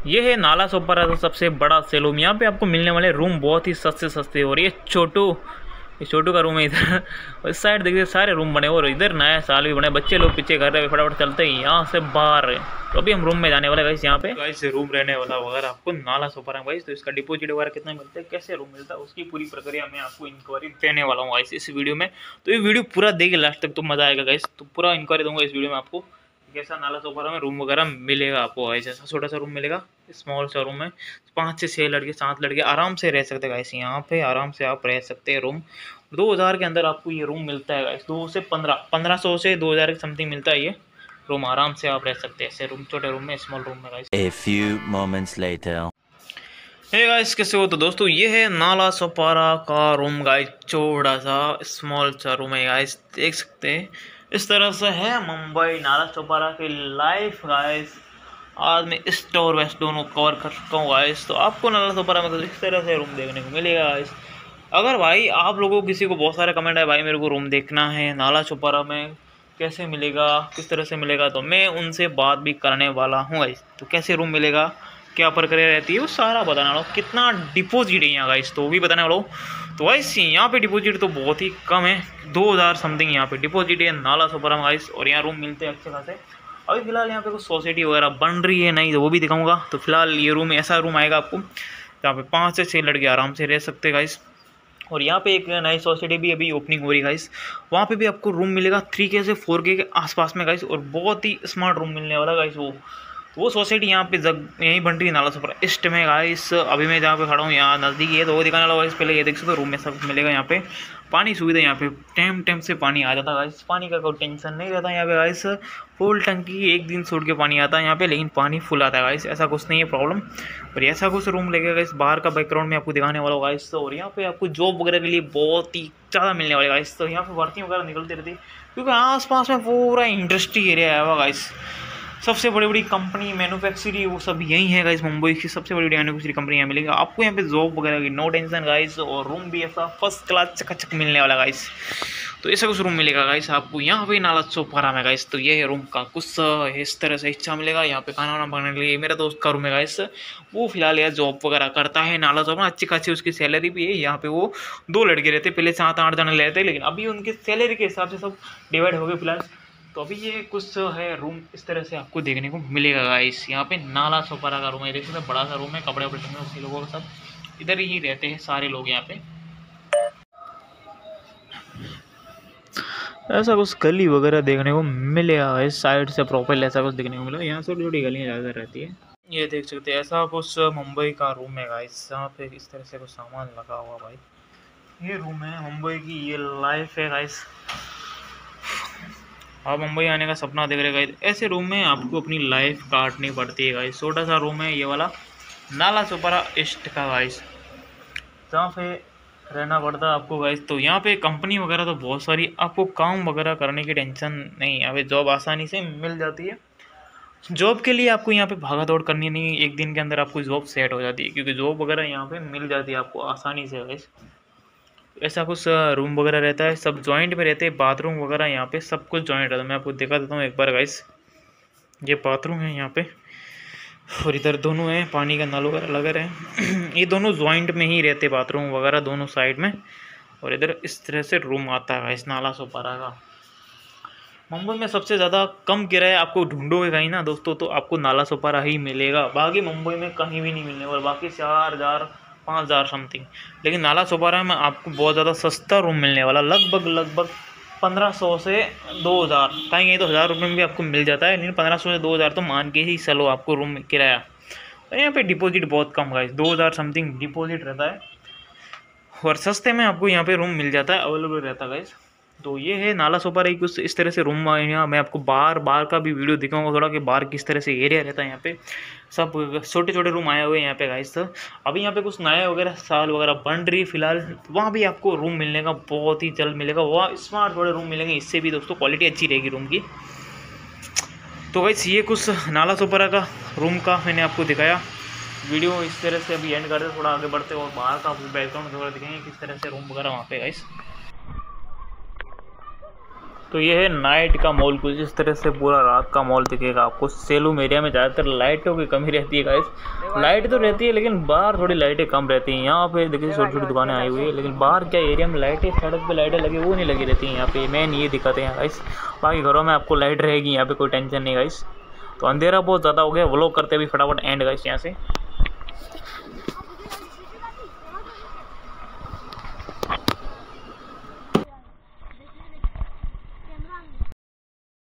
ये है नाला सोपारा का सबसे बड़ा सैलून। यहाँ पे आपको मिलने वाले रूम बहुत ही सस्ते सस्ते। और ये छोटू का रूम है इधर। और इस साइड देखिए सारे रूम बने और इधर नया साल भी बने। बच्चे लोग पीछे घर रहे फटाफट चलते ही यहाँ से बाहर। तो अभी हम रूम में जाने वाले गाइस। यहाँ पे गाइस रूम रहने वाला वगैरह आपको नाला सोपारा गाइस। तो इसका डिपॉजिट वगैरह कितना मिलता है, कैसे रूम मिलता है, उसकी पूरी प्रक्रिया मैं आपको इंक्वायरी देने वाला हूँ गाइस इस वीडियो में। तो ये वीडियो पूरा देखिए लास्ट तक, तो मजा आएगा गाइस। तो पूरा इंक्वायरी दूंगा इस वीडियो में आपको, कैसा नाला सोपारा में रूम वगैरह मिलेगा आपको। ऐसा छोटा सा रूम मिलेगा, स्मॉल सा रूम है। 5 से 6 लड़के 7 लड़के आराम से रह सकते हैं गाइस। यहाँ पे आराम से आप रह सकते हैं। रूम 2000 के अंदर आपको ये रूम मिलता है गाइस। 2 से 1500 से 2000 के समथिंग मिलता है ये रूम। आराम से आप रह सकते हैं ऐसे रूम, छोटे रूम में, स्मॉल रूम में guys. A few moments later. Hey guys कैसे हो। तो दोस्तों ये है नाला सोपारा का रूम गाइस। छोटा सा स्मॉल सा रूम है गाइस, देख सकते हैं। इस तरह से है मुंबई नाला सोपारा की लाइफ गाइस। आज मैं ईस्ट और वेस्ट दोनों कवर कर चुका हूँ गाइस। तो आपको नाला सोपारा में तो इस तरह से रूम देखने को मिलेगा गाइस। अगर भाई आप लोगों को किसी को बहुत सारे कमेंट है भाई मेरे को रूम देखना है नाला सोपारा में, कैसे मिलेगा, किस तरह से मिलेगा, तो मैं उनसे बात भी करने वाला हूँ गाइस। तो कैसे रूम मिलेगा, क्या प्रक्रिया रहती है, वो सारा बताने वाला हूँ। कितना डिपॉजिट है यहाँ गाइस, तो वो भी बताने वाला हूँ। तो गाइस यहाँ पे डिपॉजिट तो बहुत ही कम है, 2000 समथिंग यहाँ पे डिपॉजिट है नाला सोपारा में गाइस। और यहाँ रूम मिलते हैं अच्छे खासे। अभी फिलहाल यहाँ पे कुछ सोसाइटी वगैरह बन रही है नहीं, तो वो भी दिखाऊंगा। तो फिलहाल ये रूम ऐसा रूम आएगा आपको जहाँ पे 5 से 6 लड़के आराम से रह सकते हैं गाइस। और यहाँ पे एक नई सोसाइटी भी अभी ओपनिंग हो रही है गाइस। वहाँ पे भी आपको रूम मिलेगा 3K से 4K के आसपास में गाइस। और बहुत ही स्मार्ट रूम मिलने वाला गाइस। वो सोसाइटी यहाँ पे यहीं बन रही है नाला सोपारा ईस्ट में गाइस। अभी मैं जहाँ पे खड़ा हूँ यहाँ नज़दीक है, तो वो दिखाने वाला गाइस। पहले ये देख सकते हो रूम में सब मिलेगा। यहाँ पे पानी सुविधा, यहाँ पे टाइम से पानी आ जाता है गाइस। पानी का कोई टेंशन नहीं रहता यहाँ पे गाइस। फुल टंकी एक दिन छोड़ के पानी आता है यहाँ पे, लेकिन पानी फुल आता है गाइस, ऐसा कुछ नहीं है प्रॉब्लम। और ऐसा कुछ रूम लगेगा गाइस। बाहर का बैकग्राउंड में आपको दिखाने वाला गाइस। और यहाँ पे आपको जॉब वगैरह के लिए बहुत ही ज़्यादा मिलने वाले गाइस। तो यहाँ पे भर्ती वगैरह निकलती रहती है, क्योंकि आसपास में पूरा इंडस्ट्री एरिया है गाइस। सबसे बड़ी बड़ी कंपनी मैन्युफैक्चरिंग वो सब यही है गाइस। मुंबई की सबसे बड़ी मैन्युफैक्चरिंग कंपनी यहाँ मिलेगी आपको। यहाँ पे जॉब वगैरह की नो टेंशन गाइस। और रूम भी ऐसा फर्स्ट क्लास चकाचक मिलने वाला गाइस। तो ऐसा कुछ रूम मिलेगा गाइस आपको यहाँ पे नाला सोपारा में गाइस। तो ये है रूम का कुछ इस तरह से हिस्सा मिलेगा। यहाँ पे खाना वाना बनाने के लिए मेरा दोस्त का रूम है गाइस। वो फिलहाल यार जॉब वगैरह करता है नाला सोपारा, अच्छी खासी उसकी सैलरी भी है। यहाँ पे वो 2 लड़के रहते, पहले 7-8 जने रहते, लेकिन अभी उनकी सैलरी के हिसाब से सब डिवाइड हो गए फिलहाल। तो अभी ये कुछ है रूम इस तरह से आपको देखने को मिलेगा गाइस। यहाँ पे नाला सोपारा का रूम है, देख सकते हैं बड़ा सा रूम है। कपड़े वपड़े टंगे उसी लोगों के सब इधर ही रहते हैं सारे लोग यहाँ पे। ऐसा कुछ गली वगैरह देखने को मिलेगा इस साइड से प्रोफाइल, ऐसा कुछ देखने को मिलेगा। यहाँ छोटी छोटी गलियाँ ज़्यादा रहती है। ये देख सकते हैं ऐसा कुछ मुंबई का रूम है गाइस। यहाँ पे इस तरह से कुछ सामान लगा हुआ भाई। ये रूम है मुंबई की, ये लाइफ है गाइस। आप मुंबई आने का सपना देख रहे गाइस, ऐसे रूम में आपको अपनी लाइफ काटनी पड़ती है गाइस। छोटा सा रूम है ये वाला नाला सोपारा ईस्ट का गाइस, जहाँ पे रहना पड़ता है आपको गाइस। तो यहाँ पे कंपनी वगैरह तो बहुत सारी, आपको काम वगैरह करने की टेंशन नहीं। यहाँ पे जॉब आसानी से मिल जाती है। जॉब के लिए आपको यहाँ पे भागा दौड़ करनी नहीं, एक दिन के अंदर आपको जॉब सेट हो जाती है, क्योंकि जॉब वगैरह यहाँ पे मिल जाती है आपको आसानी से गाइस। ऐसा कुछ रूम वगैरह रहता है, सब जॉइंट में रहते हैं। बाथरूम वगैरह यहाँ पे सब कुछ जॉइंट रहता है। मैं आपको दिखा देता हूँ एक बार गाइस। ये बाथरूम है यहाँ पे, और इधर दोनों है पानी का नल वगैरह लगा रहे। ये दोनों जॉइंट में ही रहते बाथरूम वगैरह दोनों साइड में। और इधर इस तरह से रूम आता है गाइस नाला सोपारा का। मुंबई में सबसे ज़्यादा कम किराया आपको ढूंढोगे कहीं ना दोस्तों, तो आपको नाला सोपारा ही मिलेगा। बाकी मुंबई में कहीं भी नहीं मिलने वाला, बाकी 4000 5000 समथिंग। लेकिन नाला सोपारा में आपको बहुत ज़्यादा सस्ता रूम मिलने वाला, लगभग 1500 से 2000। कहीं तो 1000 रुपये में भी आपको मिल जाता है, लेकिन 1500 से 2000 तो मान के ही चलो आपको रूम किराया। और यहाँ पे डिपॉजिट बहुत कम गाइस, 2000 समथिंग डिपॉजिट रहता है। और सस्ते में आपको यहाँ पे रूम मिल जाता है, अवेलेबल रहता है गाइस। तो ये है नाला सोपारा की कुछ इस तरह से रूम। यहाँ मैं आपको बाहर का भी वीडियो दिखाऊंगा थोड़ा, कि बाहर किस तरह से एरिया रहता है। यहाँ पे सब छोटे छोटे रूम आए हुए हैं यहाँ पे गाइस। अभी यहाँ पे कुछ नया वगैरह साल वगैरह बन रही फिलहाल, वहाँ भी आपको रूम मिलने का बहुत ही जल्द मिलेगा। वहाँ स्मार्ट बड़े रूम मिलेंगे, इससे भी दोस्तों क्वालिटी अच्छी रहेगी रूम की। तो गाइस ये कुछ नाला सोपारा का रूम का मैंने आपको दिखाया। वीडियो इस तरह से अभी एंड करते, थोड़ा आगे बढ़ते और बाहर का बैकग्राउंड वगैरह दिखाएंगे किस तरह से रूम वगैरह वहाँ पे गाइस। तो ये है नाइट का मॉल, कुछ इस तरह से पूरा रात का मॉल दिखेगा आपको। सेलूम एरिया में ज़्यादातर लाइटों की कमी रहती है गाइस। लाइट तो रहती है लेकिन बाहर थोड़ी लाइटें कम रहती हैं। यहाँ पे देखिए छोटी छोटी दुकानें आई हुई है, लेकिन बाहर क्या एरिया में लाइटें, सड़क पे लाइटें लगी वो नहीं लगी रहती हैं यहाँ पे। मेन ये दिक्कत है गाइस। बाकी घरों में आपको लाइट रहेगी, यहाँ पे कोई टेंशन नहीं गाइस। तो अंधेरा बहुत ज़्यादा हो गया, व्लॉग करते भी फटाफट एंड गाइस यहाँ से।